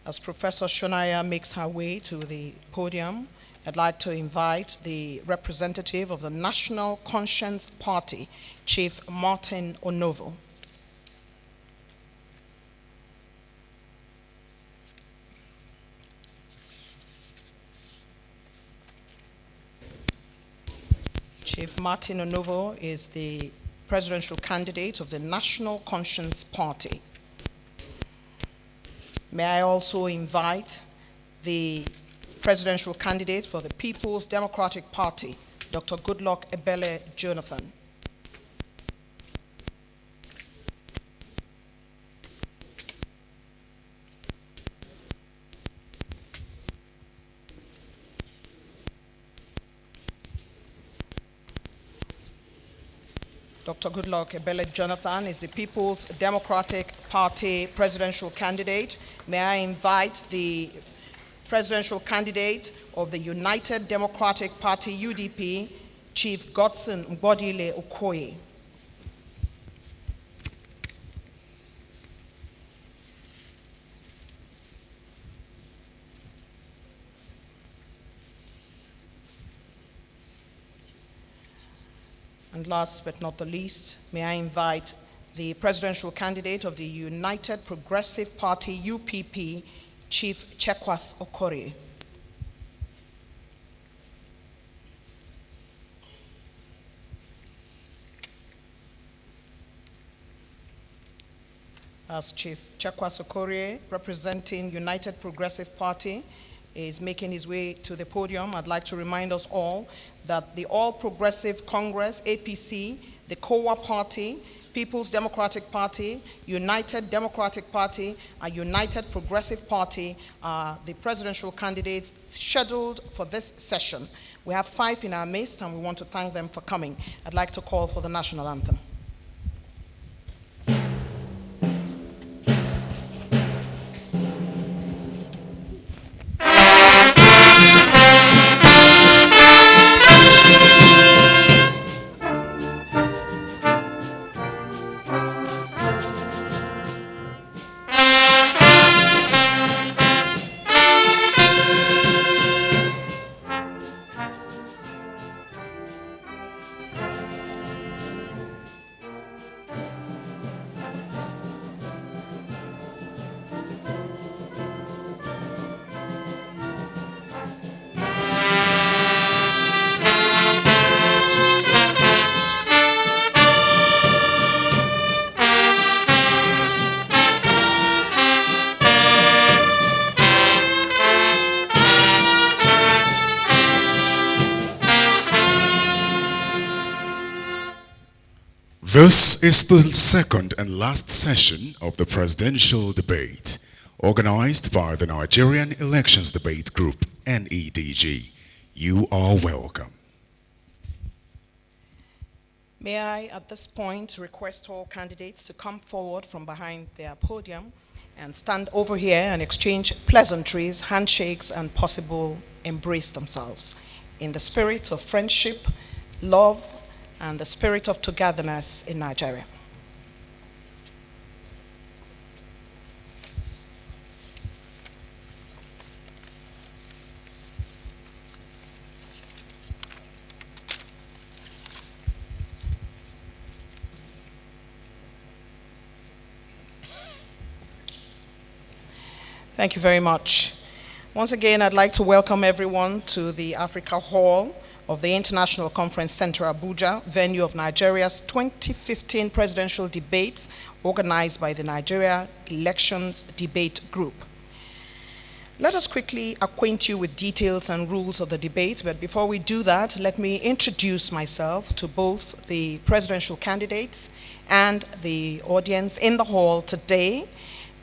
As Professor Shonaya makes her way to the podium, I'd like to invite the representative of the National Conscience Party, Chief Martin Onovo. Chief Martin Onovo is the presidential candidate of the National Conscience Party. May I also invite the presidential candidate for the People's Democratic Party, Dr. Goodluck Ebele Jonathan. Dr. Goodluck Ebele Jonathan is the People's Democratic Party presidential candidate. May I invite the presidential candidate of the United Democratic Party, UDP, Chief Godson Mbodile Okoye. And last but not the least, may I invite the presidential candidate of the United Progressive Party, UPP, Chief Chekwas Okorie. As Chief Chekwas Okorie, representing United Progressive Party, is making his way to the podium, I'd like to remind us all that the All Progressive Congress, APC, the COA Party, People's Democratic Party, United Democratic Party, and United Progressive Party are the presidential candidates scheduled for this session. We have 5 in our midst, and we want to thank them for coming. I'd like to call for the national anthem. This is the second and last session of the presidential debate, organized by the Nigerian Elections Debate Group, NEDG. You are welcome. May I, at this point, request all candidates to come forward from behind their podium and stand over here and exchange pleasantries, handshakes, and possible embrace themselves in the spirit of friendship, love, and the spirit of togetherness in Nigeria. Thank you very much. Once again, I'd like to welcome everyone to the Africa Hall of the International Conference Center, Abuja, venue of Nigeria's 2015 presidential debates organized by the Nigeria Elections Debate Group. Let us quickly acquaint you with details and rules of the debate, but before we do that, let me introduce myself to both the presidential candidates and the audience in the hall today.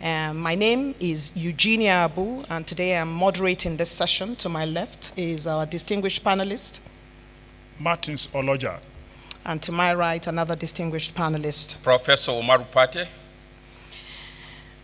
My name is Eugenia Abu, and today I'm moderating this session. To my left is our distinguished panelist, Martins Oloja. And to my right, another distinguished panelist, Professor Umaru Pate.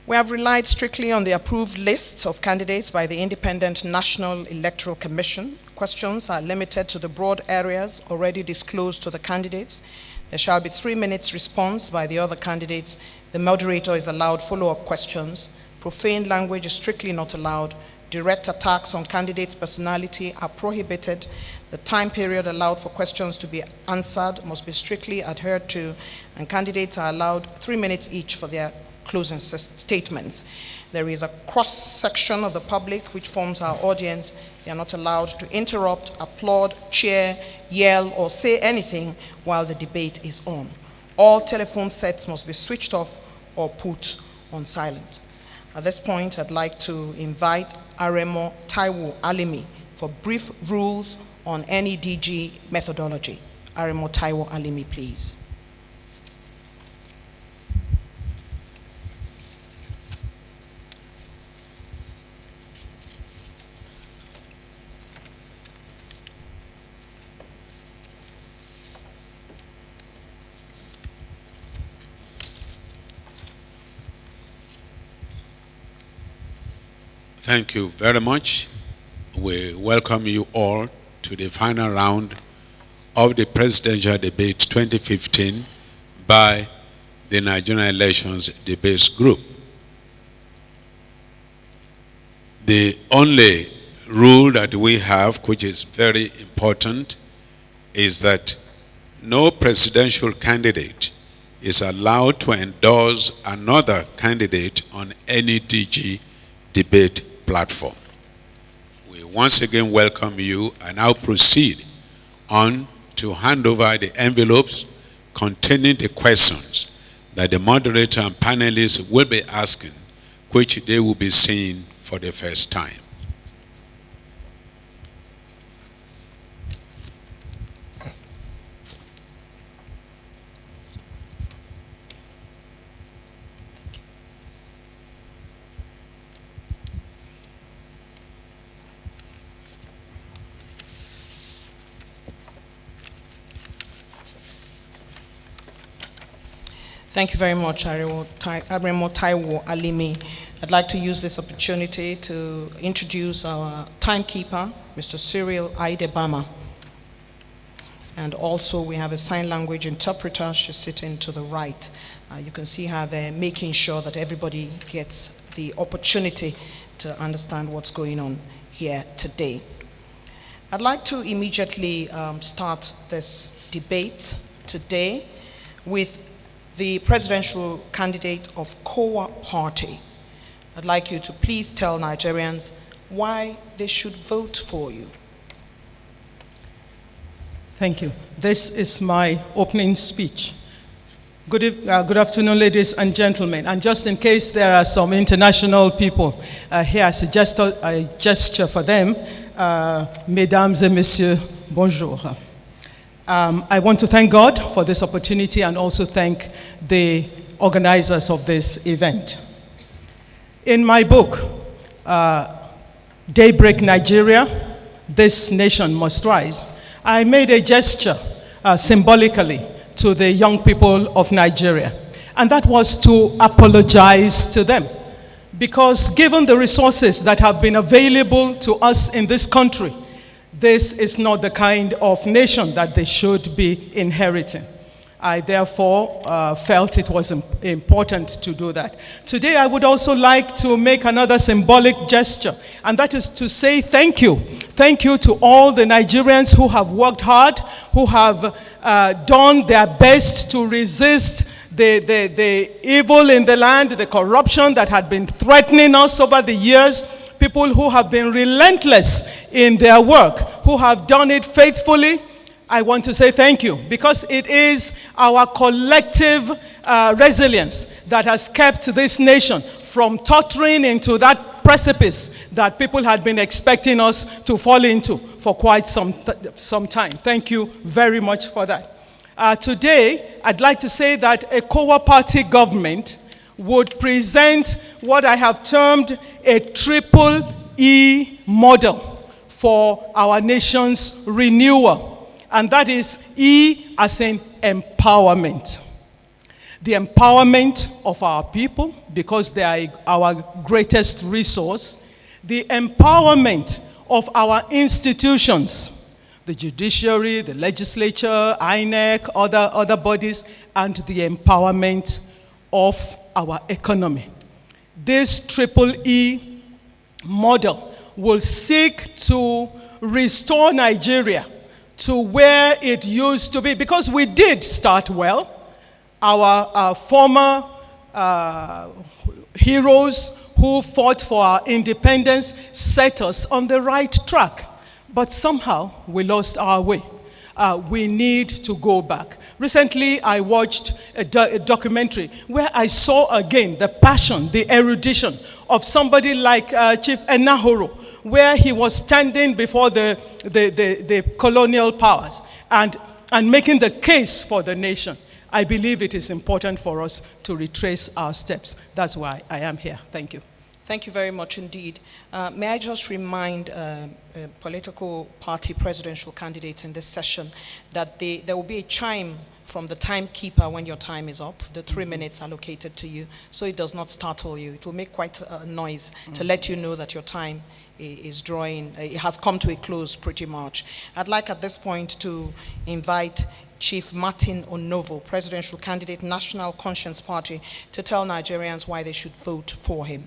We have relied strictly on the approved lists of candidates by the Independent National Electoral Commission. Questions are limited to the broad areas already disclosed to the candidates. There shall be 3 minutes response by the other candidates. The moderator is allowed follow-up questions Profane language is strictly not allowed. Direct attacks on candidates' personality are prohibited. The time period allowed for questions to be answered must be strictly adhered to, and candidates are allowed 3 minutes each for their closing statements. There is a cross-section of the public which forms our audience. They are not allowed to interrupt, applaud, cheer, yell, or say anything while the debate is on. All telephone sets must be switched off or put on silent. At this point, I'd like to invite Aremo Taiwo Alimi for brief rules on NEDG methodology. Aremo Taiwo Alimi, please. Thank you very much. We welcome you all to the final round of the Presidential Debate 2015 by the Nigerian Elections Debates Group. The only rule that we have, which is very important, is that no presidential candidate is allowed to endorse another candidate on any DG debate platform. We once again welcome you and now proceed on to hand over the envelopes containing the questions that the moderator and panelists will be asking, which they will be seeing for the first time. Thank you very much, Aremo Taiwo Alimi. I'd like to use this opportunity to introduce our timekeeper, Mr. Cyril Aidebama. And also we have a sign language interpreter. She's sitting to the right. You can see her there making sure that everybody gets the opportunity to understand what's going on here today. I'd like to immediately start this debate today with the presidential candidate of COA Party. I'd like you to please tell Nigerians why they should vote for you. Thank you. This is my opening speech. Good afternoon, ladies and gentlemen. And just in case there are some international people here, I suggest a gesture for them. Mesdames et messieurs, bonjour. I want to thank God for this opportunity and also thank the organizers of this event. In my book, Daybreak Nigeria, This Nation Must Rise, I made a gesture symbolically to the young people of Nigeria, and that was to apologize to them. Because given the resources that have been available to us in this country, this is not the kind of nation that they should be inheriting. I therefore felt it was important to do that. Today I would also like to make another symbolic gesture, and that is to say thank you. Thank you to all the Nigerians who have worked hard, who have done their best to resist the evil in the land, the corruption that had been threatening us over the years. People who have been relentless in their work, who have done it faithfully. I want to say thank you, because it is our collective resilience that has kept this nation from tottering into that precipice that people had been expecting us to fall into for quite some time. Thank you very much for that. Today, I'd like to say that a COA Party government would present what I have termed a triple E model for our nation's renewal. And that is E as in empowerment. The empowerment of our people, because they are our greatest resource. The empowerment of our institutions, the judiciary, the legislature, INEC, other bodies, and the empowerment of our economy. this triple E model will seek to restore Nigeria to where it used to be, because we did start well. Our former heroes who fought for our independence set us on the right track, but somehow we lost our way. We need to go back. Recently, I watched a documentary where I saw again the passion, the erudition of somebody like Chief Enahoro, where he was standing before the colonial powers and making the case for the nation. I believe it is important for us to retrace our steps. That's why I am here. Thank you. Thank you very much indeed. May I just remind political party presidential candidates in this session that there will be a chime from the timekeeper when your time is up, the 3 minutes allocated to you, so it does not startle you. It will make quite a noise to let you know that your time is drawing, it has come to a close pretty much. I'd like at this point to invite Chief Martin Onovo, presidential candidate, National Conscience Party, to tell Nigerians why they should vote for him.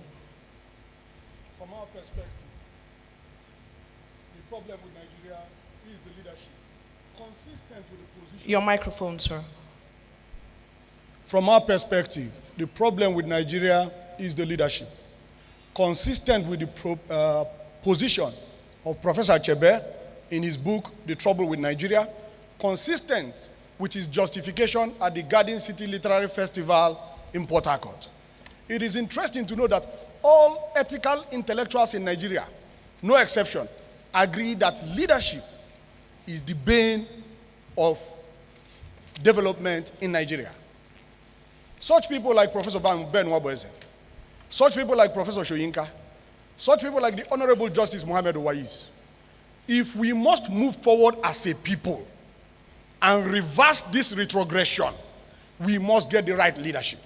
From our perspective, the problem with Nigeria is the leadership, consistent with the position. Your microphone, sir. From our perspective, the problem with Nigeria is the leadership, consistent with the position of Professor Achebe in his book, The Trouble with Nigeria, consistent with his justification at the Garden City Literary Festival in Port Harcourt. It is interesting to know that all ethical intellectuals in Nigeria, no exception, agree that leadership is the bane of development in Nigeria. Such people like Professor Ben Wabweze, such people like Professor Shoyinka, such people like the Honorable Justice Mohammed Owais, if we must move forward as a people and reverse this retrogression, we must get the right leadership.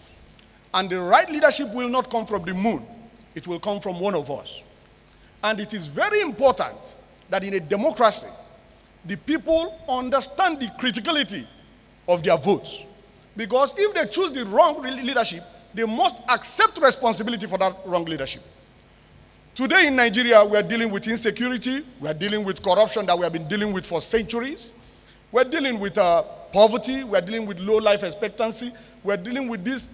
And the right leadership will not come from the moon. It will come from one of us. And it is very important that in a democracy, the people understand the criticality of their votes. Because if they choose the wrong leadership, they must accept responsibility for that wrong leadership. Today in Nigeria, we are dealing with insecurity. We are dealing with corruption that we have been dealing with for centuries. We're dealing with poverty. We're dealing with low life expectancy. We're dealing with this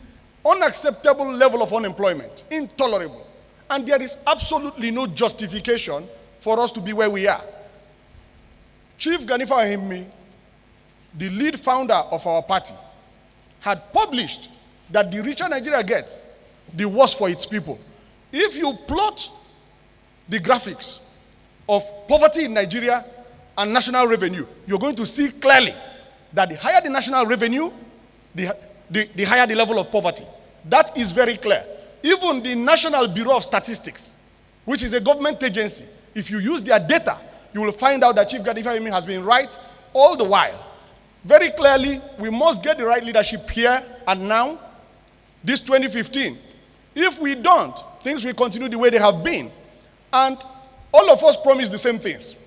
unacceptable level of unemployment, intolerable. And there is absolutely no justification for us to be where we are. Chief Ganifa Ahimmi, the lead founder of our party, had published that the richer Nigeria gets, the worse for its people. If you plot the graphics of poverty in Nigeria and national revenue, you're going to see clearly that the higher the national revenue, the higher the level of poverty. That is very clear. Even the National Bureau of Statistics, which is a government agency, if you use their data, you will find out that Chief Ganifa Ahimmi has been right all the while. Very clearly, we must get the right leadership here and now, this 2015. If we don't, things will continue the way they have been. And all of us promise the same things.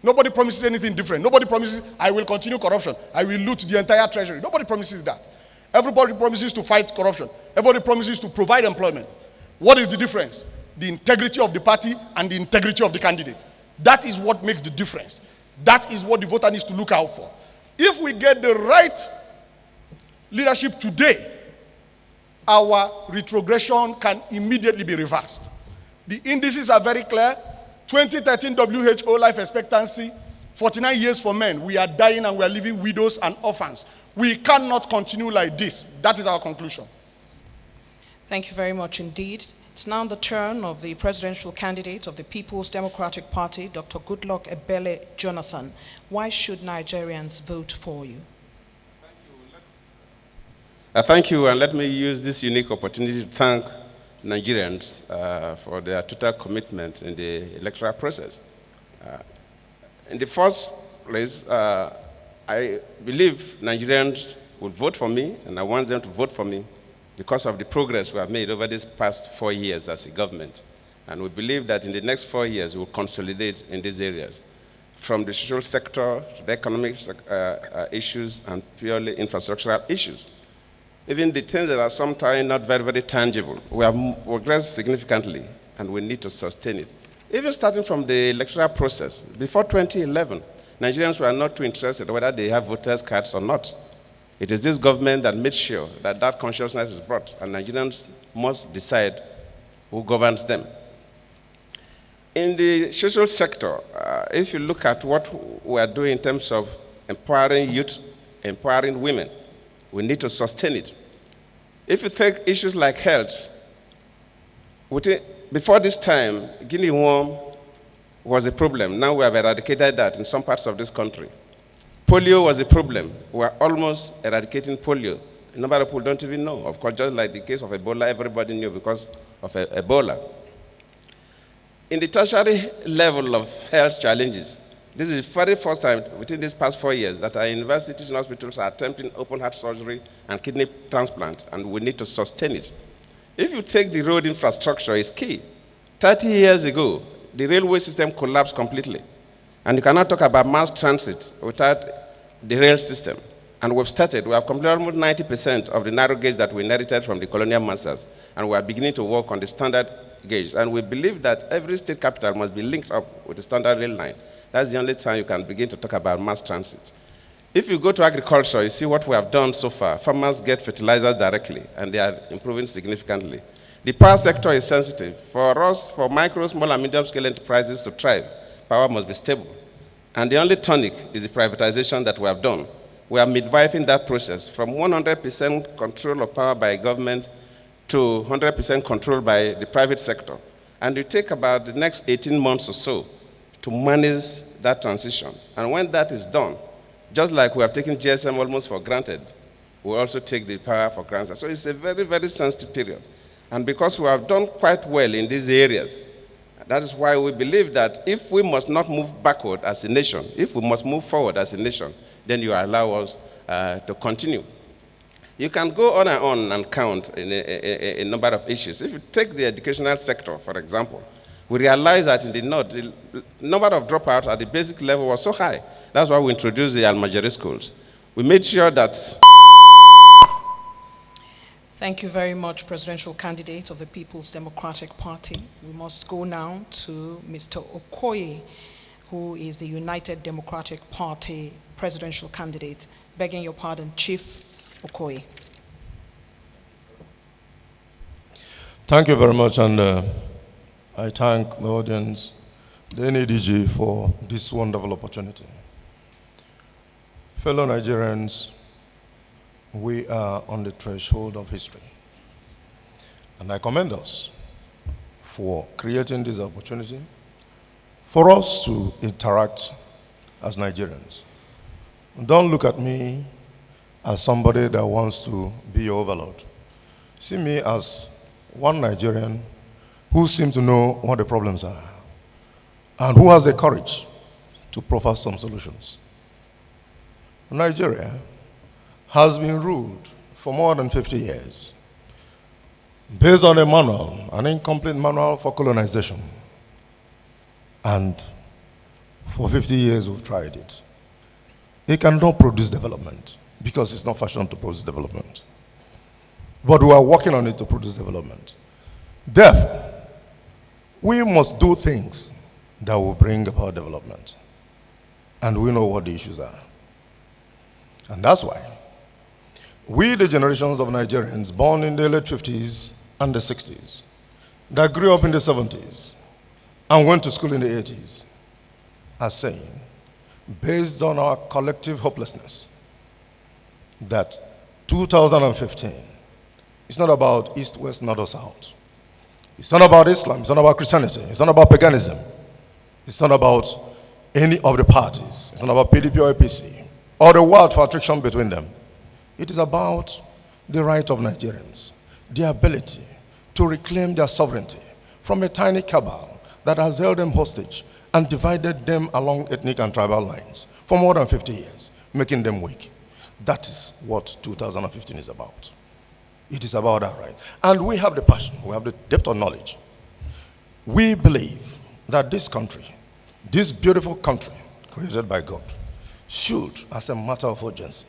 Nobody promises anything different. Nobody promises, I will continue corruption. I will loot the entire treasury. Nobody promises that. Everybody promises to fight corruption. Everybody promises to provide employment. What is the difference? The integrity of the party and the integrity of the candidate. That is what makes the difference. That is what the voter needs to look out for. If we get the right leadership today, our retrogression can immediately be reversed. The indices are very clear. 2013 WHO life expectancy, 49 years for men. We are dying and we are leaving widows and orphans. We cannot continue like this. That is our conclusion. Thank you very much indeed. It's now the turn of the presidential candidate of the People's Democratic Party, Dr. Goodluck Ebele Jonathan. Why should Nigerians vote for you? Thank you, and let me use this unique opportunity to thank Nigerians for their total commitment in the electoral process. In the first place, I believe Nigerians will vote for me, and I want them to vote for me because of the progress we have made over these past 4 years as a government. And we believe that in the next 4 years, we will consolidate in these areas, from the social sector to the economic issues and purely infrastructural issues. Even the things that are sometimes not very, very tangible, we have progressed significantly, and we need to sustain it. Even starting from the electoral process, before 2011, Nigerians were not too interested whether they have voters' cards or not. It is this government that made sure that that consciousness is brought, and Nigerians must decide who governs them. In the social sector, if you look at what we are doing in terms of empowering youth, empowering women, we need to sustain it. If you take issues like health, before this time, guinea worm was a problem. Now we have eradicated that in some parts of this country. Polio was a problem. We are almost eradicating polio. A number of people don't even know. Of course, just like the case of Ebola, everybody knew because of Ebola. In the tertiary level of health challenges, this is the very first time within these past 4 years that our universities and hospitals are attempting open heart surgery and kidney transplant, and we need to sustain it. If you take the road infrastructure, it's key. 30 years ago, the railway system collapsed completely. And you cannot talk about mass transit without the rail system. And we have completed almost 90% of the narrow gauge that we inherited from the colonial masters. And we are beginning to work on the standard gauge. And we believe that every state capital must be linked up with the standard rail line. That's the only time you can begin to talk about mass transit. If you go to agriculture, you see what we have done so far. Farmers get fertilizers directly, and they are improving significantly. The power sector is sensitive. For us, for micro, small, and medium-scale enterprises to thrive, power must be stable. And the only tonic is the privatization that we have done. We are midwifing that process from 100% control of power by government to 100% control by the private sector. And it take about the next 18 months or so to manage that transition. And when that is done, just like we have taken GSM almost for granted, we also take the power for granted. So it's a very, very sensitive period. And because we have done quite well in these areas, that is why we believe that if we must not move backward as a nation, if we must move forward as a nation, then you allow us to continue. You can go on and count in a number of issues. If you take the educational sector, for example, we realize that in the North, the number of dropouts at the basic level was so high. That's why we introduced the Almajiri schools. We made sure that... Thank you very much, Presidential Candidate of the People's Democratic Party. We must go now to Mr. Okoye, who is the United Democratic Party Presidential Candidate. Begging your pardon, Chief Okoye. Thank you very much, and I thank the audience, the NEDG, for this wonderful opportunity. Fellow Nigerians, we are on the threshold of history. And I commend us for creating this opportunity for us to interact as Nigerians. Don't look at me as somebody that wants to be your overlord. See me as one Nigerian who seems to know what the problems are and who has the courage to proffer some solutions. Nigeria has been ruled for more than 50 years based on a manual, an incomplete manual for colonization. And for 50 years we've tried it. It cannot produce development because it's not fashioned to produce development. But we are working on it to produce development. Therefore, we must do things that will bring about development. And we know what the issues are. And that's why we, the generations of Nigerians born in the late 50s and the 60s, that grew up in the 70s and went to school in the 80s, are saying, based on our collective hopelessness, that 2015 is not about East, West, North, or South. It's not about Islam. It's not about Christianity. It's not about paganism. It's not about any of the parties. It's not about PDP or APC or the world for attraction between them. It is about the right of Nigerians, their ability to reclaim their sovereignty from a tiny cabal that has held them hostage and divided them along ethnic and tribal lines for more than 50 years, making them weak. That is what 2015 is about. It is about that right. And we have the passion, we have the depth of knowledge. We believe that this country, this beautiful country created by God, should, as a matter of urgency,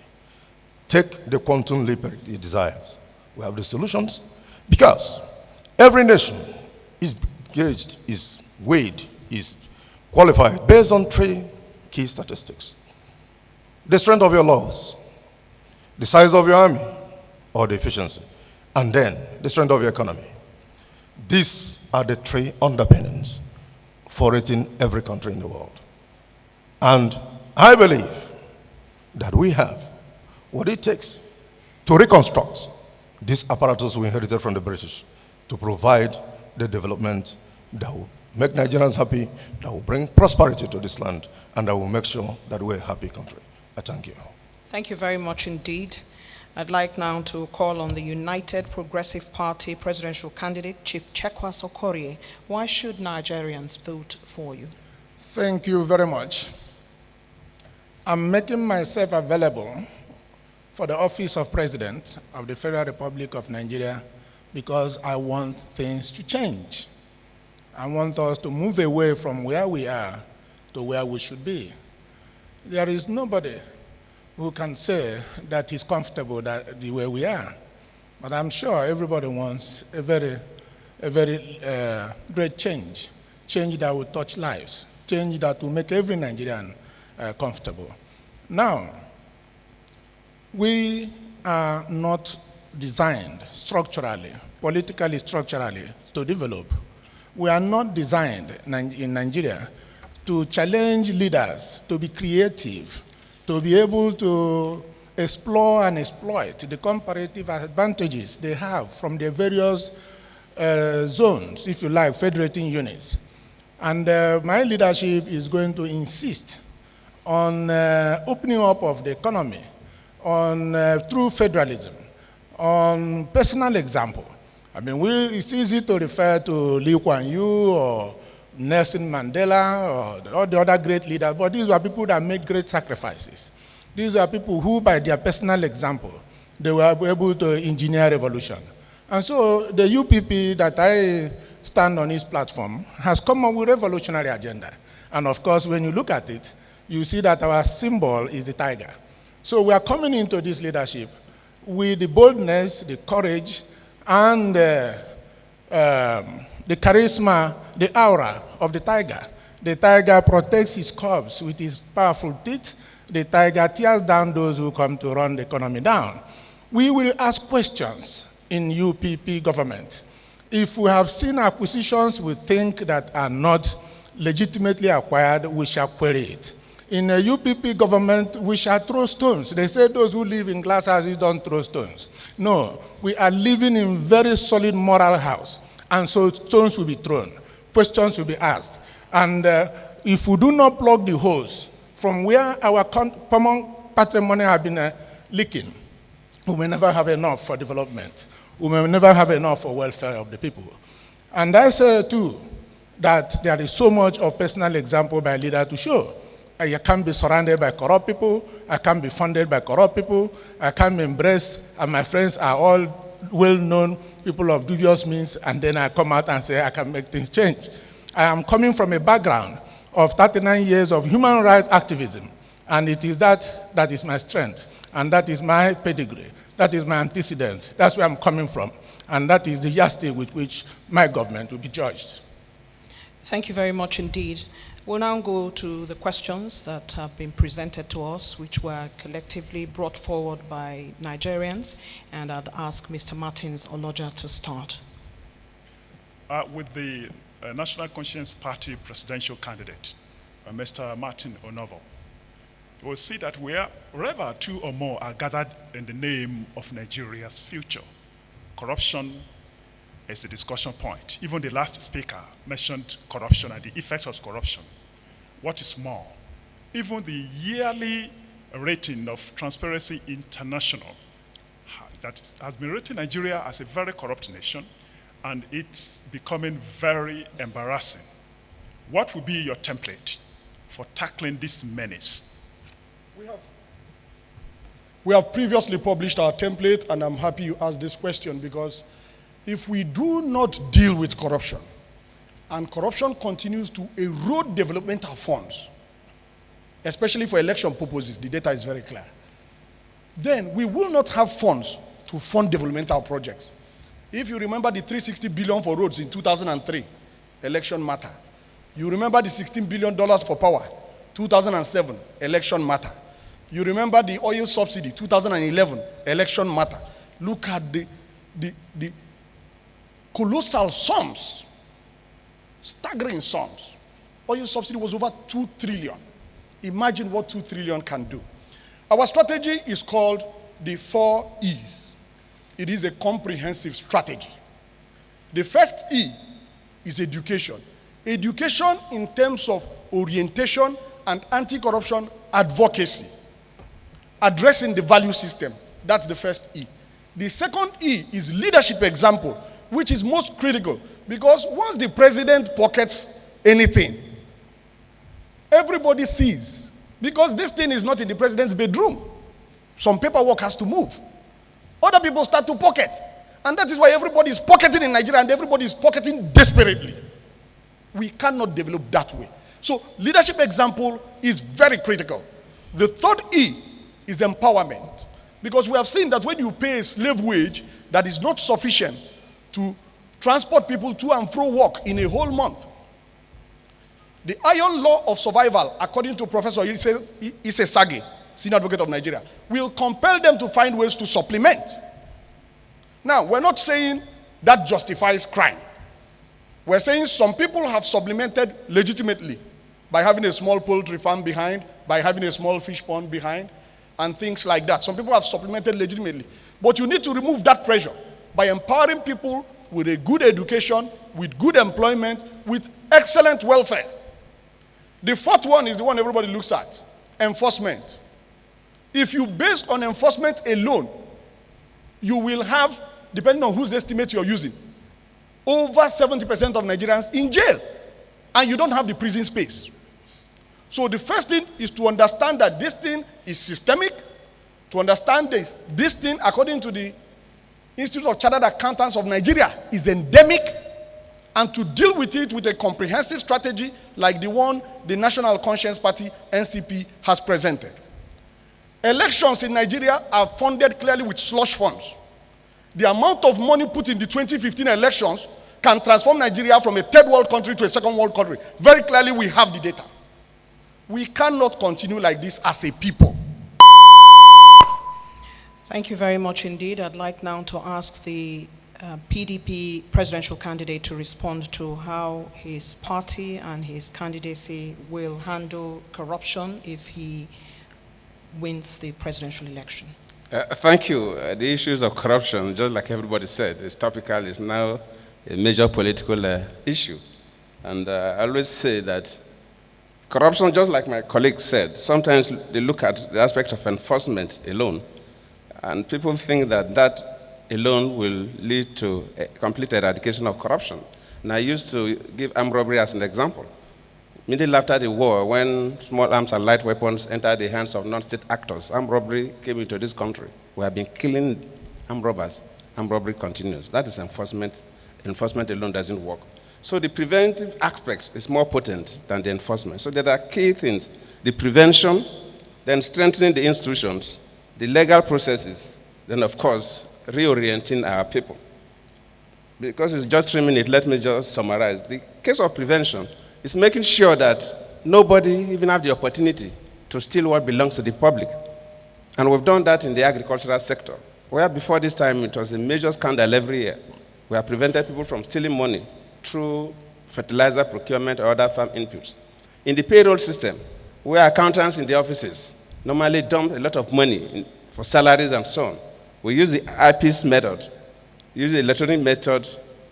take the quantum leap it desires. We have the solutions because every nation is gauged, is weighed, is qualified based on 3 key statistics: the strength of your laws, the size of your army or the efficiency, and then the strength of your economy. These are the 3 underpinnings for rating every country in the world. And I believe that we have what it takes to reconstruct this apparatus we inherited from the British to provide the development that will make Nigerians happy, that will bring prosperity to this land, and that will make sure that we're a happy country. I thank you. Thank you very much indeed. I'd like now to call on the United Progressive Party presidential candidate, Chief Chekwas Okorie. Why should Nigerians vote for you? Thank you very much. I'm making myself available for the office of President of the Federal Republic of Nigeria because I want things to change. I want us to move away from where we are to where we should be. There is nobody who can say that he's comfortable the way we are. But I'm sure everybody wants a very great change that will touch lives, change that will make every Nigerian comfortable. Now, we are not designed structurally, politically structurally, to develop. We are not designed in Nigeria to challenge leaders, to be creative, to be able to explore and exploit the comparative advantages they have from their various zones, if you like, federating units. And my leadership is going to insist on opening up of the economy, on through federalism, on personal example. I mean, it's easy to refer to Lee Kuan Yew or Nelson Mandela or all the other great leaders, but these were people that made great sacrifices. These are people who, by their personal example, they were able to engineer revolution. And so the UPP that I stand on this platform has come up with a revolutionary agenda. And of course, when you look at it, you see that our symbol is the tiger. So we are coming into this leadership with the boldness, the courage, and the charisma, the aura of the tiger. The tiger protects his cubs with his powerful teeth. The tiger tears down those who come to run the economy down. We will ask questions in UPP government. If we have seen acquisitions we think that are not legitimately acquired, we shall query it. In a UPP government, we shall throw stones. They say those who live in glass houses don't throw stones. No, we are living in very solid moral house. And so stones will be thrown, questions will be asked. And if we do not plug the holes from where our common patrimony have been leaking, we may never have enough for development. We may never have enough for welfare of the people. And I say too, that there is so much of personal example by leader to show. I can't be surrounded by corrupt people. I can't be funded by corrupt people. I can't be embraced, and my friends are all well-known people of dubious means, and then I come out and say I can make things change. I am coming from a background of 39 years of human rights activism, and it is that is my strength, and that is my pedigree, that is my antecedents, that's where I'm coming from, and that is the yardstick with which my government will be judged. Thank you very much indeed. We'll now go to the questions that have been presented to us, which were collectively brought forward by Nigerians, and I'd ask Mr. Martins Oloja to start. With the National Conscience Party presidential candidate, Mr. Martin Onovo, we'll see that wherever 2 or more are gathered in the name of Nigeria's future, corruption is a discussion point. Even the last speaker mentioned corruption and the effects of corruption. What is more, even the yearly rating of Transparency International that has been rating Nigeria as a very corrupt nation, and it's becoming very embarrassing. What will be your template for tackling this menace? We have previously published our template, and I'm happy you asked this question because if we do not deal with corruption, and corruption continues to erode developmental funds, especially for election purposes, the data is very clear. then we will not have funds to fund developmental projects. If you remember the 360 billion for roads in 2003, election matter. You remember the $16 billion for power, 2007, election matter. You remember the oil subsidy, 2011, election matter. Look at the colossal sums, staggering sums. Oil subsidy was over 2 trillion. Imagine what 2 trillion can do. Our strategy is called the 4 E's. It is a comprehensive strategy. The first E is education. Education in terms of orientation and anti-corruption advocacy. Addressing the value system. That's the first E. The second E is leadership example, which is most critical, because once the president pockets anything, everybody sees, because this thing is not in the president's bedroom. Some paperwork has to move. Other people start to pocket. And that is why everybody is pocketing in Nigeria and everybody is pocketing desperately. We cannot develop that way. So leadership example is very critical. The third E is empowerment. Because we have seen that when you pay a slave wage that is not sufficient to transport people to and fro work in a whole month, the iron law of survival, according to Professor Ise Sage, Senior Advocate of Nigeria, will compel them to find ways to supplement. Now, we're not saying that justifies crime. We're saying some people have supplemented legitimately by having a small poultry farm behind, by having a small fish pond behind, and things like that. Some people have supplemented legitimately. But you need to remove that pressure by empowering people with a good education, with good employment, with excellent welfare. The fourth one is the one everybody looks at, enforcement. If you base on enforcement alone, you will have, depending on whose estimate you're using, over 70% of Nigerians in jail. And you don't have the prison space. So the first thing is to understand that this thing is systemic, to understand this thing, according to the Institute of Chartered Accountants of Nigeria, is endemic, and to deal with it with a comprehensive strategy like the one the National Conscience Party, NCP, has presented. Elections in Nigeria are funded clearly with slush funds. The amount of money put in the 2015 elections can transform Nigeria from a third world country to a second world country. Very clearly, we have the data. We cannot continue like this as a people. Thank you very much indeed. I'd like now to ask the PDP presidential candidate to respond to how his party and his candidacy will handle corruption if he wins the presidential election. Thank you. The issues of corruption, just like everybody said, is topical, is now a major political issue. And I always say that corruption, just like my colleague said, sometimes they look at the aspect of enforcement alone, and people think that that alone will lead to a complete eradication of corruption. And I used to give armed robbery as an example. Immediately after the war, when small arms and light weapons entered the hands of non-state actors, armed robbery came into this country. We have been killing armed robbers. Armed robbery continues. That is enforcement. Enforcement alone doesn't work. So the preventive aspect is more potent than the enforcement. So there are key things. The prevention, then strengthening the institutions, the legal processes, then of course, reorienting our people. Because it's just 3 minutes, let me just summarize. The case of prevention is making sure that nobody even have the opportunity to steal what belongs to the public. And we've done that in the agricultural sector, where before this time it was a major scandal every year. We have prevented people from stealing money through fertilizer procurement or other farm inputs. In the payroll system, where accountants in the offices normally dump a lot of money for salaries and so on, we use the IPS method, use the electronic method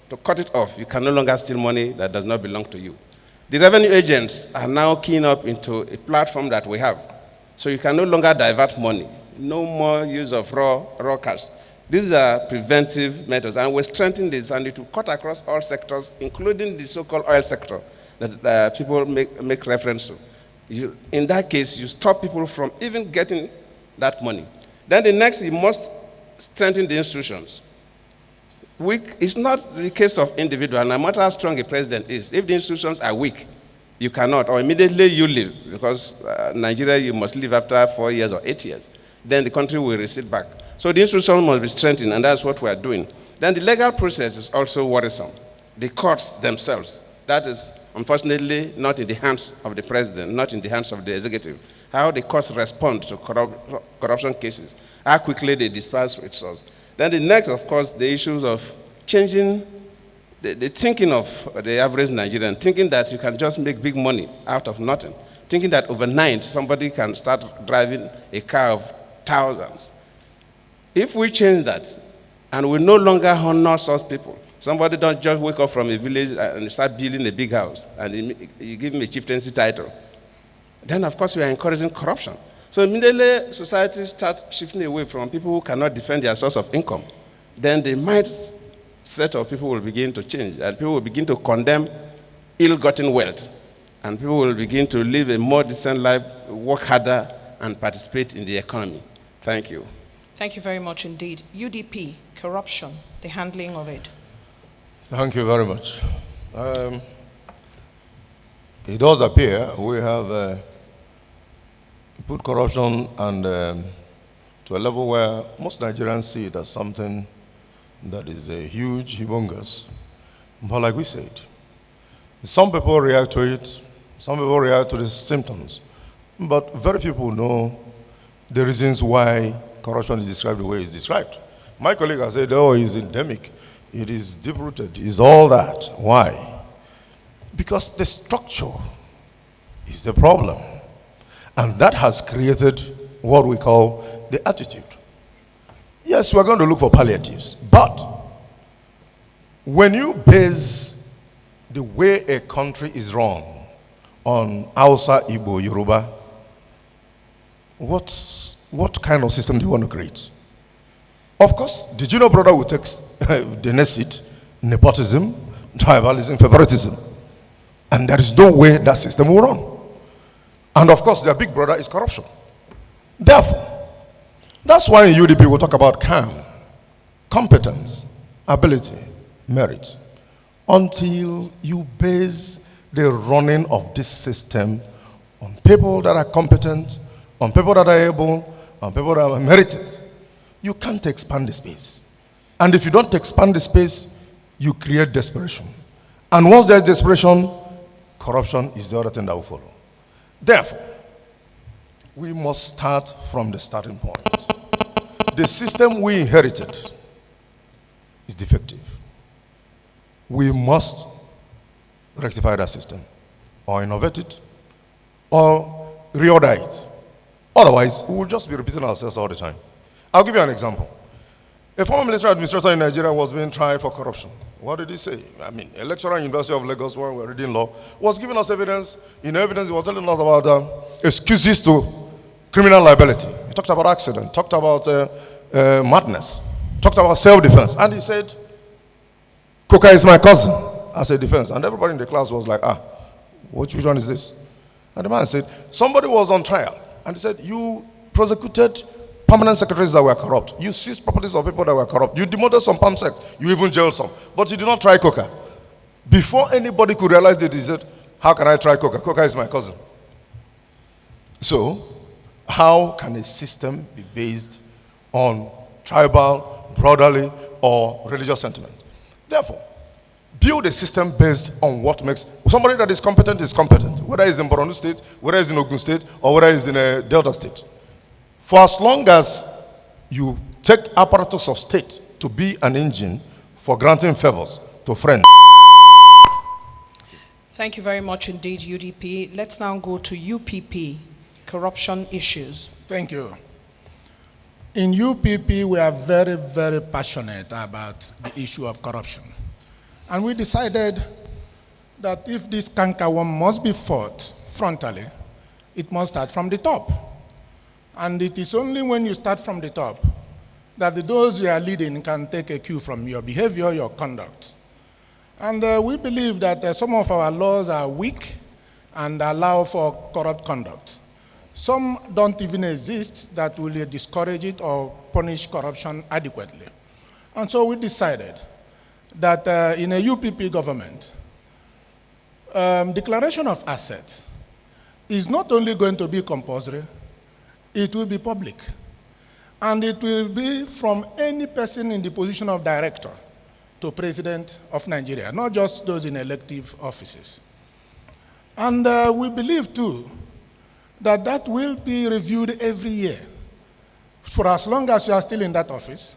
to cut it off. You can no longer steal money that does not belong to you. The revenue agents are now keying up into a platform that we have. So you can no longer divert money. No more use of raw cash. These are preventive methods, and we're strengthening this, and it will cut across all sectors, including the so-called oil sector that people make reference to. In that case, you stop people from even getting that money. Then the next, you must strengthen the institutions. It's not the case of individual, no matter how strong a president is. If the institutions are weak, you cannot, or immediately you leave, because Nigeria, you must leave after 4 years or 8 years. then the country will recede back. So the institutions must be strengthened, and that's what we are doing. Then the legal process is also worrisome. The courts themselves, that is unfortunately not in the hands of the president, not in the hands of the executive. How the courts respond to corruption cases, how quickly they disperse resources. Then the next, of course, the issues of changing the thinking of the average Nigerian, thinking that you can just make big money out of nothing, thinking that overnight somebody can start driving a car of thousands. If we change that and we no longer honor such people, somebody don't just wake up from a village and start building a big house and you give him a chieftaincy title, then of course we are encouraging corruption. So immediately society starts shifting away from people who cannot defend their source of income. Then the mindset of people will begin to change, and people will begin to condemn ill-gotten wealth, and people will begin to live a more decent life, work harder, and participate in the economy. Thank you. Thank you very much indeed. UDP, corruption, the handling of it. Thank you very much. It does appear we have put corruption and to a level where most Nigerians see it as something that is a huge, humongous. But like we said, some people react to it, some people react to the symptoms, but very few people know the reasons why corruption is described the way it's described. My colleague has said, oh, it's endemic, it is deep-rooted, it's all that. Why? Because the structure is the problem. And that has created what we call the attitude. Yes, we're going to look for palliatives, but when you base the way a country is run on Hausa, Igbo, Yoruba, what kind of system do you want to create? Of course, the junior brother will take the next seat, nepotism, tribalism, favoritism. And there is no way that system will run. And of course, their big brother is corruption. Therefore, that's why in UDP we talk about calm, competence, ability, merit, until you base the running of this system on people that are competent, on people that are able, on people that are merited. You can't expand the space. And if you don't expand the space, you create desperation. And once there's desperation, corruption is the other thing that will follow. Therefore, we must start from the starting point. The system we inherited is defective. We must rectify that system, or innovate it, or reorder it. Otherwise, we will just be repeating ourselves all the time. I'll give you an example. A former military administrator in Nigeria was being tried for corruption. What did he say? I mean, a lecturer in University of Lagos, where we were reading law, was giving us evidence. In evidence, he was telling us about excuses to criminal liability. He talked about accident, talked about madness, talked about self-defense. And he said, Coca is my cousin, as a defense. And everybody in the class was like, which one is this? And the man said, somebody was on trial. And he said, you prosecuted permanent secretaries that were corrupt. You seized properties of people that were corrupt. You demoted some palm sects. You even jailed some. But you did not try Coca. Before anybody could realize it, he said, how can I try Coca? Coca is my cousin. So, how can a system be based on tribal, brotherly, or religious sentiment? Therefore, build a system based on what makes somebody that is competent, whether it's in Borno State, whether it's in Ogun State, or whether it's in a Delta State. For as long as you take apparatus of state to be an engine for granting favors to friends. Thank you very much indeed, UDP. Let's now go to UPP, corruption issues. Thank you. In UPP, we are very, very passionate about the issue of corruption. And we decided that if this cankerworm must be fought frontally, it must start from the top. And it is only when you start from the top that those you are leading can take a cue from your behavior, your conduct. And we believe that some of our laws are weak and allow for corrupt conduct. Some don't even exist that will discourage it or punish corruption adequately. And so we decided that in a UPP government, declaration of assets is not only going to be compulsory, it will be public. And it will be from any person in the position of director to president of Nigeria, not just those in elective offices. And we believe too that that will be reviewed every year for as long as you are still in that office,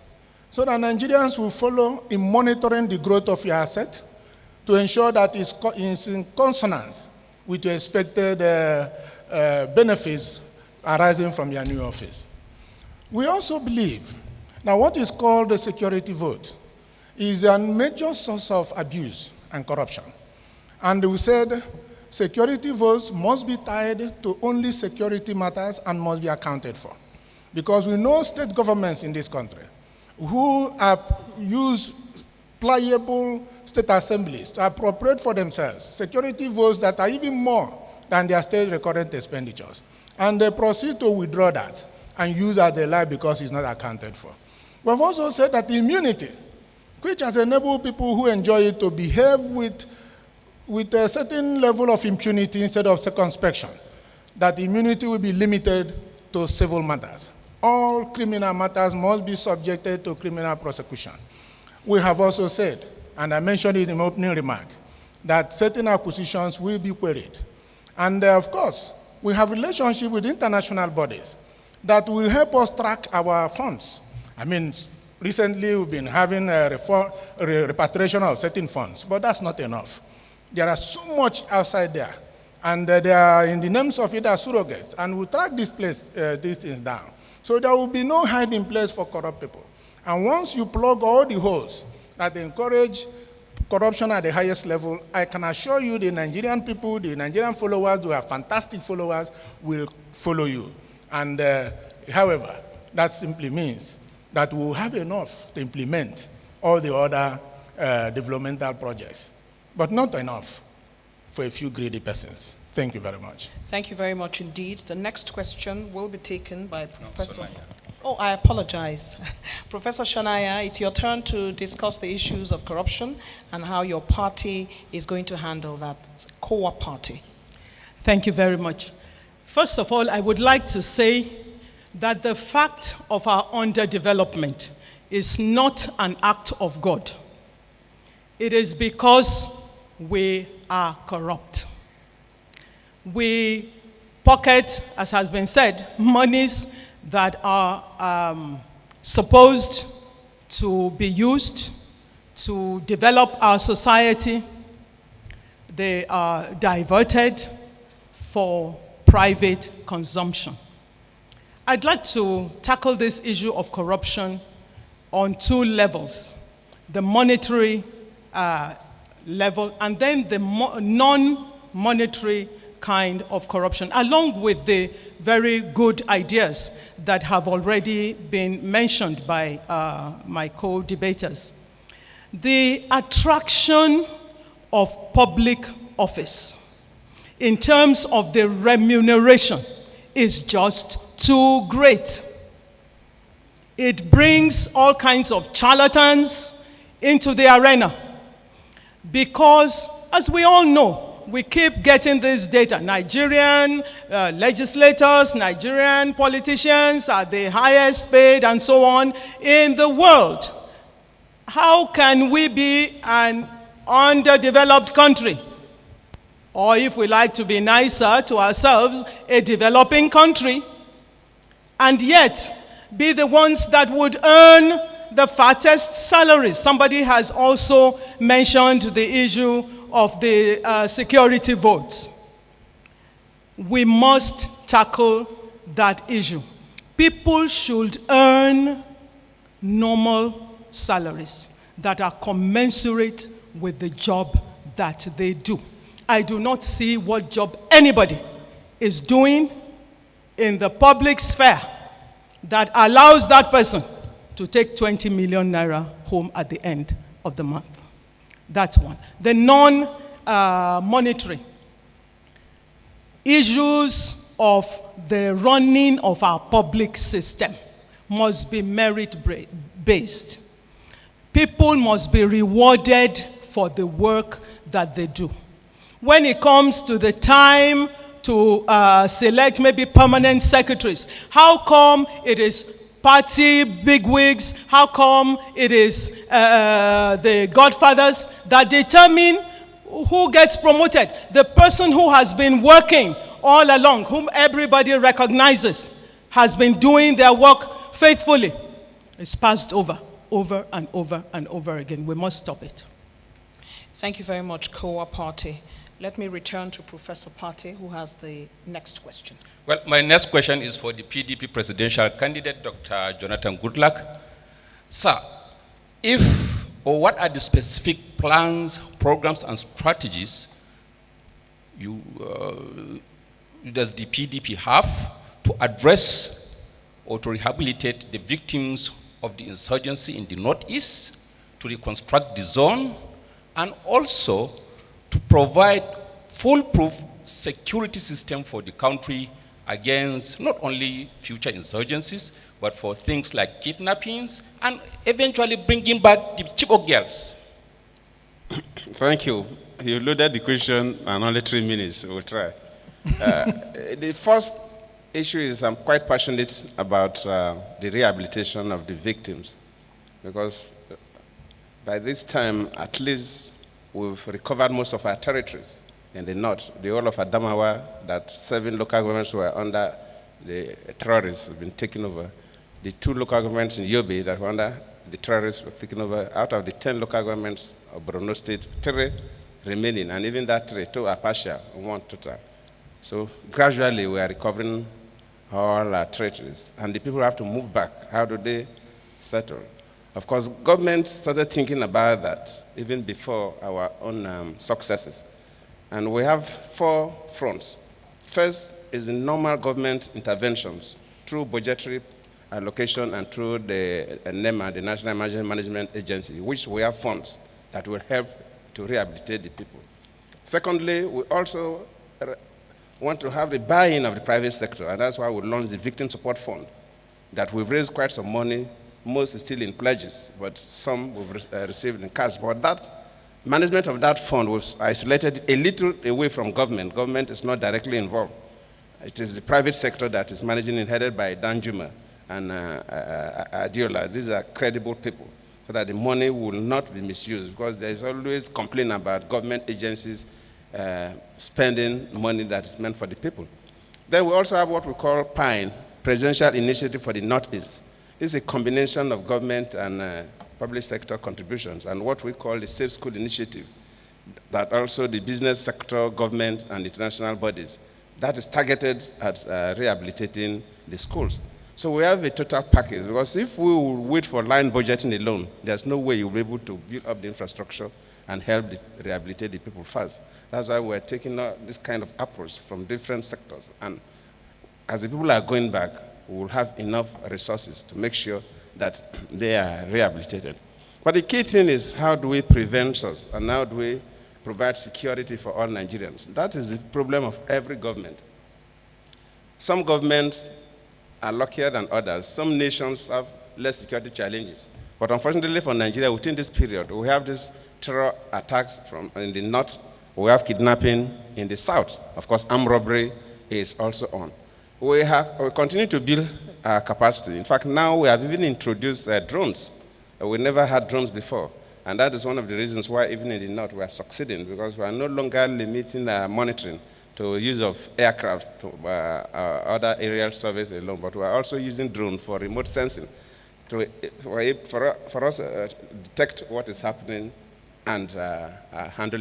so that Nigerians will follow in monitoring the growth of your asset to ensure that it's in consonance with your expected benefits arising from your new office. We also believe that what is called the security vote is a major source of abuse and corruption. And we said security votes must be tied to only security matters and must be accounted for. Because we know state governments in this country who use pliable state assemblies to appropriate for themselves security votes that are even more than their state recurrent expenditures. And they proceed to withdraw that and use as they like because it's not accounted for. We've also said that immunity, which has enabled people who enjoy it to behave with a certain level of impunity instead of circumspection, that immunity will be limited to civil matters. All criminal matters must be subjected to criminal prosecution. We have also said, and I mentioned it in my opening remark, that certain acquisitions will be queried. And of course, we have relationship with international bodies that will help us track our funds. I mean, recently we've been having a repatriation of certain funds, but that's not enough. There are so much outside there, and they are in the names of either surrogates, and we'll track these things down. So there will be no hiding place for corrupt people. And once you plug all the holes that encourage corruption at the highest level, I can assure you the Nigerian people, the Nigerian followers who are fantastic followers will follow you. And however, that simply means that we'll have enough to implement all the other developmental projects, but not enough for a few greedy persons. Thank you very much. Thank you very much indeed. The next question will be taken by Professor. Oh, I apologize. Professor Shonaya, it's your turn to discuss the issues of corruption and how your party is going to handle that. It's a COA party. Thank you very much. First of all, I would like to say that the fact of our underdevelopment is not an act of God. It is because we are corrupt. We pocket, as has been said, monies that are supposed to be used to develop our society. They are diverted for private consumption. I'd like to tackle this issue of corruption on two levels: the monetary level and then the non-monetary kind of corruption, along with the very good ideas that have already been mentioned by my co-debaters. The attraction of public office in terms of the remuneration is just too great. It brings all kinds of charlatans into the arena because, as we all know, we keep getting this data. Nigerian legislators, Nigerian politicians are the highest paid and so on in the world. How can we be an underdeveloped country, or if we like to be nicer to ourselves, a developing country, and yet be the ones that would earn the fattest salaries? Somebody has also mentioned the issue of the security votes. We must tackle that issue. People should earn normal salaries that are commensurate with the job that they do. I do not see what job anybody is doing in the public sphere that allows that person to take 20 million naira home at the end of the month. That's one. The non-monetary issues of the running of our public system must be merit-based. People must be rewarded for the work that they do. When it comes to the time to select maybe permanent secretaries, how come it is party bigwigs? How come it is the godfathers that determine who gets promoted? The person who has been working all along, whom everybody recognizes, has been doing their work faithfully, is passed over and over and over again. We must stop it. Thank you very much, Kowa Party. Let me return to Professor Party, who has the next question. Well, my next question is for the PDP presidential candidate, Dr. Jonathan Goodluck. Sir, what are the specific plans, programs, and strategies does the PDP have to address or to rehabilitate the victims of the insurgency in the Northeast, to reconstruct the zone, and also to provide foolproof security system for the country against not only future insurgencies, but for things like kidnappings and eventually bringing back the Chibok girls? Thank you. You loaded the question and only 3 minutes. We'll try. The first issue is I'm quite passionate about the rehabilitation of the victims, because by this time, at least, we've recovered most of our territories in the north. The whole of Adamawa, that 7 local governments were under the terrorists have been taken over. The 2 local governments in Yobe that were under the terrorists were taken over. Out of the 10 local governments of Borno State, 3 remaining, and even that 3, 2 are partial, 1 total. So gradually we are recovering all our territories, and the people have to move back. How do they settle? Of course, government started thinking about that even before our own successes. And we have 4 fronts. First is the normal government interventions through budgetary allocation and through the NEMA, the National Emergency Management Agency, which we have funds that will help to rehabilitate the people. Secondly, we also want to have the buy-in of the private sector, and that's why we launched the Victim Support Fund, that we've raised quite some money. Most is still in pledges, but some we've received in cash. But that management of that fund was isolated a little away from government. Government is not directly involved. It is the private sector that is managing it, headed by Danjuma and Adiola. These are credible people, so that the money will not be misused, because there is always complaint about government agencies spending money that is meant for the people. Then we also have what we call PINE, Presidential Initiative for the Northeast. It's a combination of government and public sector contributions, and what we call the Safe School Initiative, that also the business sector, government, and international bodies. That is targeted at rehabilitating the schools. So we have a total package, because if we will wait for line budgeting alone, there's no way you'll be able to build up the infrastructure and help rehabilitate the people fast. That's why we're taking this kind of approach from different sectors. And as the people are going back, we will have enough resources to make sure that they are rehabilitated. But the key thing is, how do we prevent us, and how do we provide security for all Nigerians? That is the problem of every government. Some governments are luckier than others. Some nations have less security challenges. But unfortunately for Nigeria, within this period, we have these terror attacks in the north, we have kidnapping in the south. Of course, armed robbery is also on. We continue to build our capacity. In fact, now we have even introduced drones. We never had drones before. And that is one of the reasons why even in the north we are succeeding, because we are no longer limiting monitoring to use of aircraft to other aerial surveys alone, but we are also using drones for remote sensing for us to detect what is happening and handle.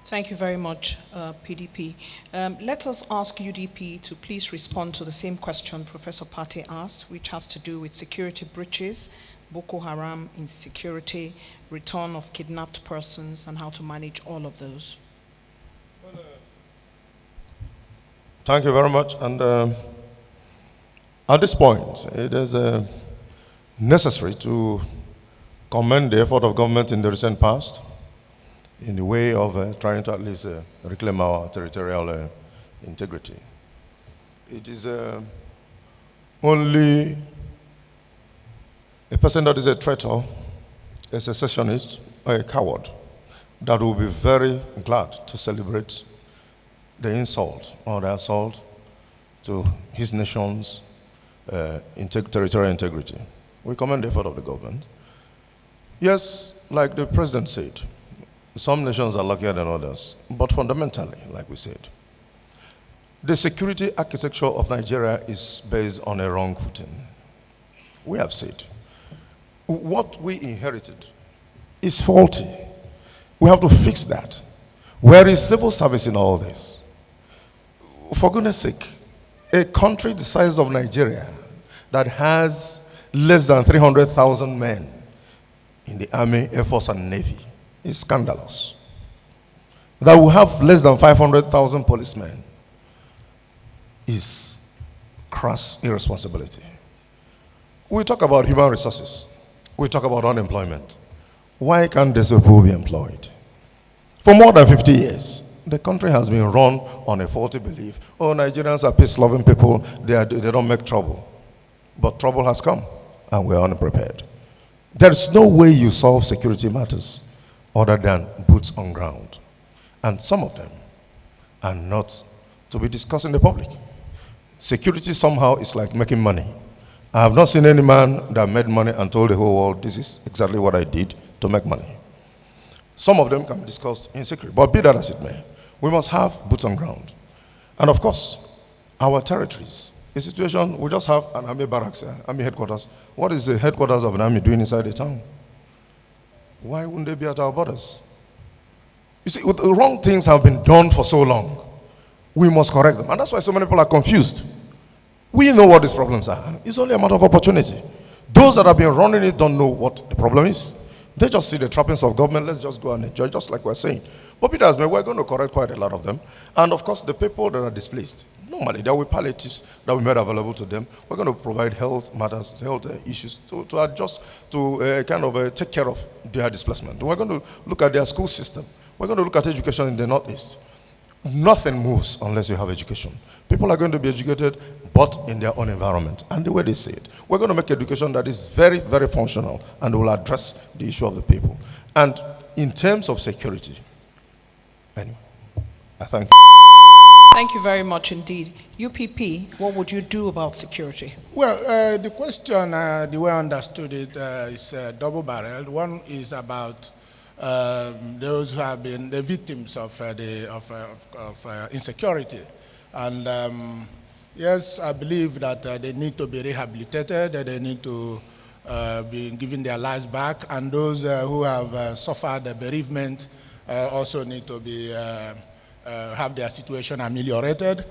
Thank you very much, PDP. Let us ask UDP to please respond to the same question Professor Pate asked, which has to do with security breaches, Boko Haram insecurity, return of kidnapped persons, and how to manage all of those. Thank you very much. And at this point, it is necessary to commend the effort of government in the recent past in the way of trying to at least reclaim our territorial integrity. It is only a person that is a traitor, a secessionist, or a coward that will be very glad to celebrate the insult or the assault to his nation's territorial integrity. We commend the effort of the government. Yes, like the president said, some nations are luckier than others, but fundamentally, like we said, the security architecture of Nigeria is based on a wrong footing. We have said, what we inherited is faulty. We have to fix that. Where is civil service in all this? For goodness sake, a country the size of Nigeria that has less than 300,000 men in the Army, Air Force, and Navy is scandalous. That we have less than 500,000 policemen is crass irresponsibility. We talk about human resources. We talk about unemployment. Why can't these people be employed? For more than 50 years, the country has been run on a faulty belief. Oh, Nigerians are peace-loving people. They don't make trouble. But trouble has come, and we're unprepared. There's no way you solve security matters other than boots on ground. And some of them are not to be discussed in the public. Security somehow is like making money. I have not seen any man that made money and told the whole world, this is exactly what I did to make money. Some of them can be discussed in secret, but be that as it may, we must have boots on ground. And of course, our territories, a situation, we just have an army barracks, army headquarters. What is the headquarters of an army doing inside the town? Why wouldn't they be at our borders? You see, wrong things have been done for so long. We must correct them. And that's why so many people are confused. We know what these problems are. It's only a matter of opportunity. Those that have been running it don't know what the problem is. They just see the trappings of government. Let's just go and enjoy, just like we're saying. But Peter has made, we're going to correct quite a lot of them. And of course, the people that are displaced, normally there will be palliatives that we made available to them. We're going to provide health matters, health issues to adjust, to take care of their displacement. We're going to look at their school system. We're going to look at education in the Northeast. Nothing moves unless you have education. People are going to be educated, but in their own environment. And the way they say it, we're going to make education that is very, very functional and will address the issue of the people. And in terms of security, anyway, I thank you. Thank you very much indeed. UPP, what would you do about security? Well, the question, the way I understood it, is double-barreled. One is about those who have been the victims of insecurity. And yes, I believe that they need to be rehabilitated, that they need to be given their lives back, and those who have suffered the bereavement also need to be have their situation ameliorated.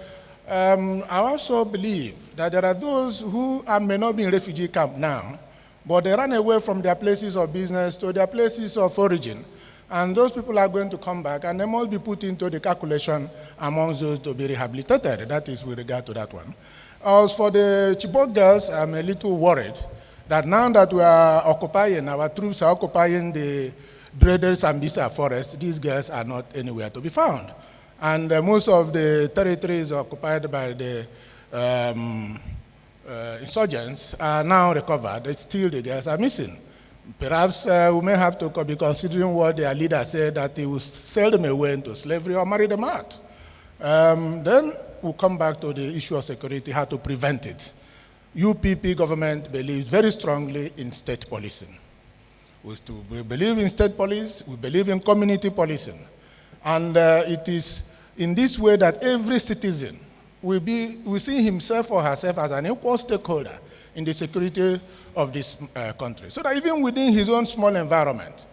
I also believe that there are those who may not be in refugee camp now, but they run away from their places of business to their places of origin. And those people are going to come back, and they must be put into the calculation amongst those to be rehabilitated. That is with regard to that one. As for the Chibok girls, I'm a little worried that now that we are occupying, our troops are occupying the dreaded Sambisa forest, these girls are not anywhere to be found. And most of the territories occupied by the insurgents are now recovered. Still, the girls are missing. Perhaps we may have to be considering what their leader said, that he will sell them away into slavery or marry them out. Then we'll come back to the issue of security, how to prevent it. UPP government believes very strongly in state policing. We believe in state police, we believe in community policing. And it is in this way that every citizen will see himself or herself as an equal stakeholder in the security of this country. So that even within his own small environment,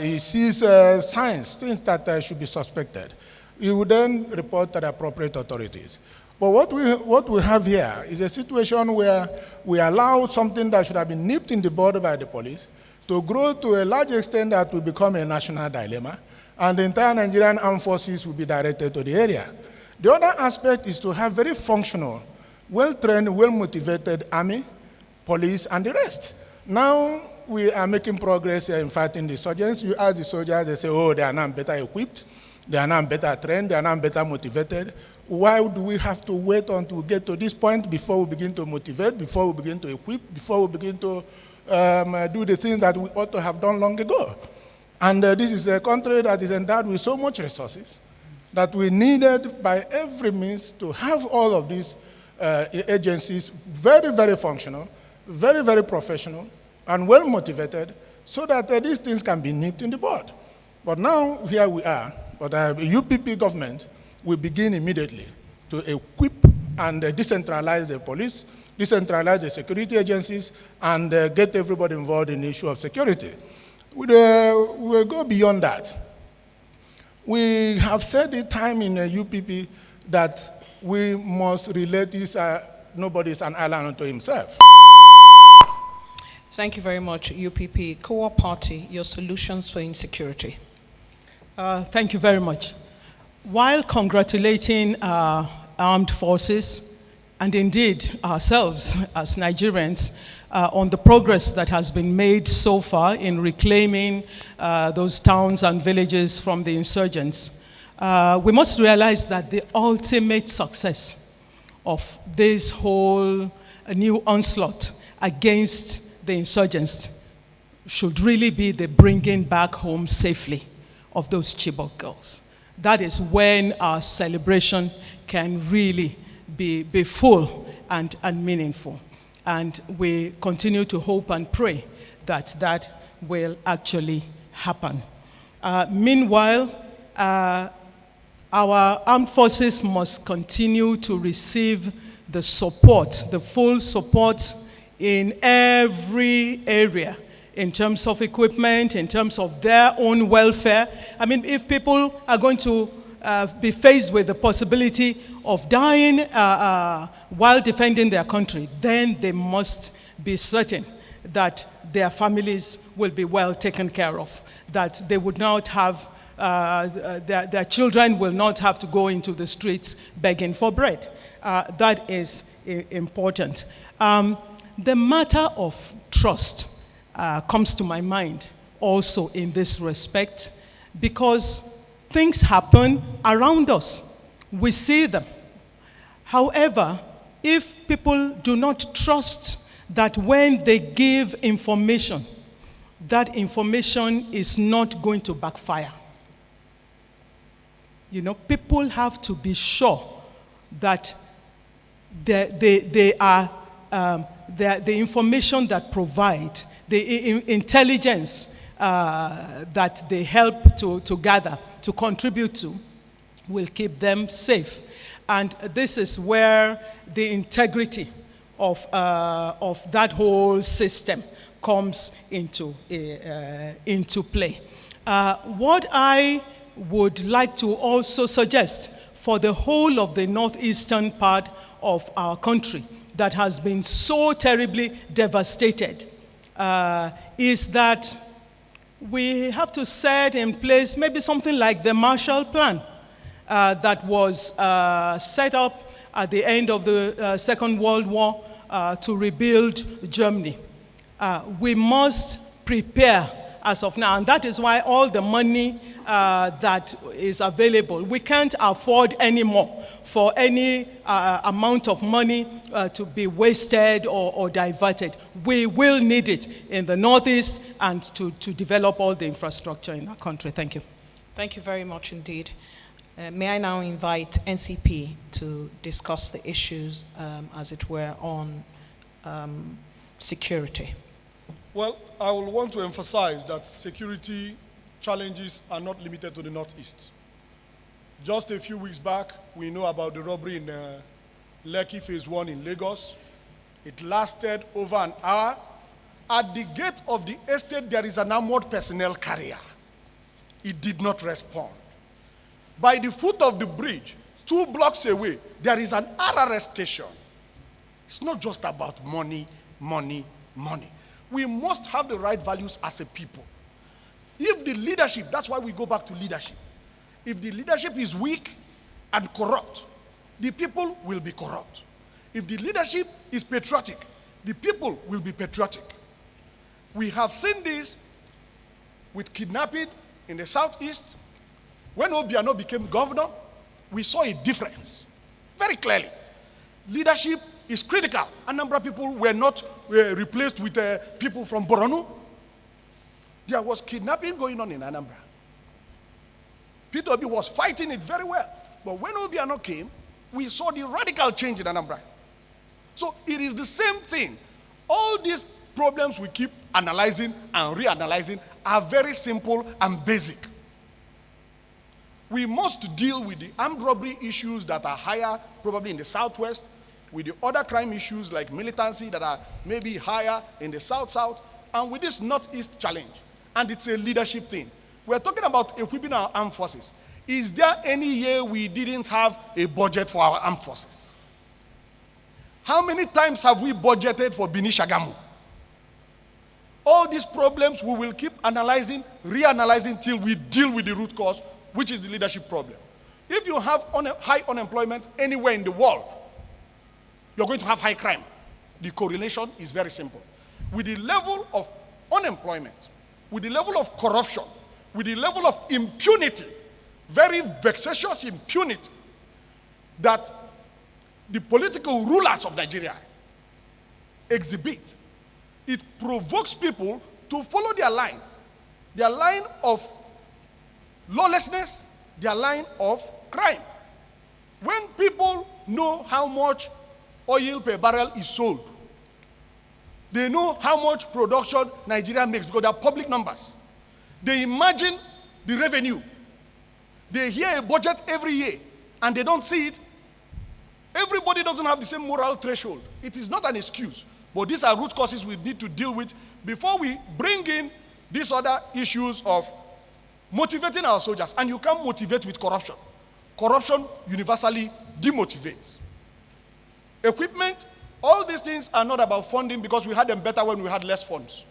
he sees signs, things that should be suspected. He would then report to the appropriate authorities. But what we have here is a situation where we allow something that should have been nipped in the bud by the police to grow to a large extent that will become a national dilemma, and the entire Nigerian armed forces will be directed to the area. The other aspect is to have very functional, well-trained, well-motivated army, police, and the rest. Now we are making progress in fighting the insurgents. You ask the soldiers, they say, oh, they are now better equipped, they are now better trained, they are now better motivated. Why do we have to wait until we get to this point before we begin to motivate, before we begin to equip, before we begin to do the things that we ought to have done long ago? And this is a country that is endowed with so much resources that we needed by every means to have all of these agencies, very, very functional, very, very professional, and well motivated, so that these things can be nipped in the bud. But now, here we are, but UPP government will begin immediately to equip and decentralize the police, decentralize the security agencies, and get everybody involved in the issue of security. We'll go beyond that. We have said it time in UPP that we must relate this, nobody is an island unto himself. Thank you very much, UPP. Co-op Party, your solutions for insecurity. Thank you very much. While congratulating our armed forces, and indeed ourselves as Nigerians, on the progress that has been made so far in reclaiming those towns and villages from the insurgents, we must realize that the ultimate success of this whole new onslaught against the insurgents should really be the bringing back home safely of those Chibok girls. That is when our celebration can really be full and meaningful. And we continue to hope and pray that that will actually happen. Meanwhile, our armed forces must continue to receive the support, the full support in every area, in terms of equipment, in terms of their own welfare. I mean, if people are going to be faced with the possibility of dying while defending their country, then they must be certain that their families will be well taken care of, that they would not have, their children will not have to go into the streets begging for bread. That is important. The matter of trust comes to my mind also in this respect, because things happen around us. We see them. However, if people do not trust that when they give information, that information is not going to backfire. You know, people have to be sure that the information that provide, the intelligence that they help to gather, to contribute to, will keep them safe. And this is where the integrity of that whole system comes into play. What I would like to also suggest for the whole of the northeastern part of our country that has been so terribly devastated is that we have to set in place maybe something like the Marshall Plan that was set up at the end of the Second World War to rebuild Germany. We must prepare as of now, and that is why all the money that is available, we can't afford anymore for any amount of money to be wasted or diverted. We will need it in the Northeast and to develop all the infrastructure in our country. Thank you. Thank you very much indeed. May I now invite NCP to discuss the issues, as it were, on security. Well, I will want to emphasize that security challenges are not limited to the Northeast. Just a few weeks back, we know about the robbery in Lekki Phase 1 in Lagos. It lasted over an hour. At the gate of the estate, there is an armored personnel carrier. It did not respond. By the foot of the bridge, 2 blocks away, there is an RRS station. It's not just about money, money, money. We must have the right values as a people. If the leadership, that's why we go back to leadership. If the leadership is weak and corrupt, the people will be corrupt. If the leadership is patriotic, the people will be patriotic. We have seen this with kidnapping in the Southeast. When Obiano became governor, we saw a difference very clearly. Leadership is critical. A number of people were not replaced with people from Borno. There was kidnapping going on in Anambra. Peter Obi was fighting it very well. But when Obiano came, we saw the radical change in Anambra. So it is the same thing. All these problems we keep analyzing and reanalyzing are very simple and basic. We must deal with the armed robbery issues that are higher, probably in the southwest, with the other crime issues like militancy that are maybe higher in the south-south, and with this northeast challenge. And it's a leadership thing. We're talking about equipping our armed forces. Is there any year we didn't have a budget for our armed forces? How many times have we budgeted for Bini Shagamu? All these problems we will keep analyzing, reanalyzing till we deal with the root cause, which is the leadership problem. If you have high unemployment anywhere in the world, you're going to have high crime. The correlation is very simple. With the level of unemployment, with the level of corruption, with the level of impunity, very vexatious impunity, that the political rulers of Nigeria exhibit, it provokes people to follow their line of lawlessness, their line of crime. When people know how much oil per barrel is sold, they know how much production Nigeria makes because they are public numbers. They imagine the revenue. They hear a budget every year and they don't see it. Everybody doesn't have the same moral threshold. It is not an excuse, but these are root causes we need to deal with before we bring in these other issues of motivating our soldiers. And you can't motivate with corruption. Corruption universally demotivates. Equipment, all these things are not about funding because we had them better when we had less funds.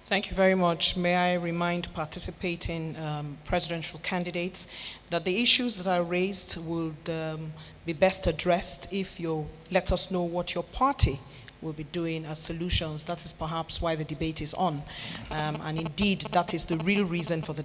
Thank you very much. May I remind participating presidential candidates that the issues that are raised would be best addressed if you let us know what your party will be doing as solutions. That is perhaps why the debate is on. And indeed, that is the real reason for the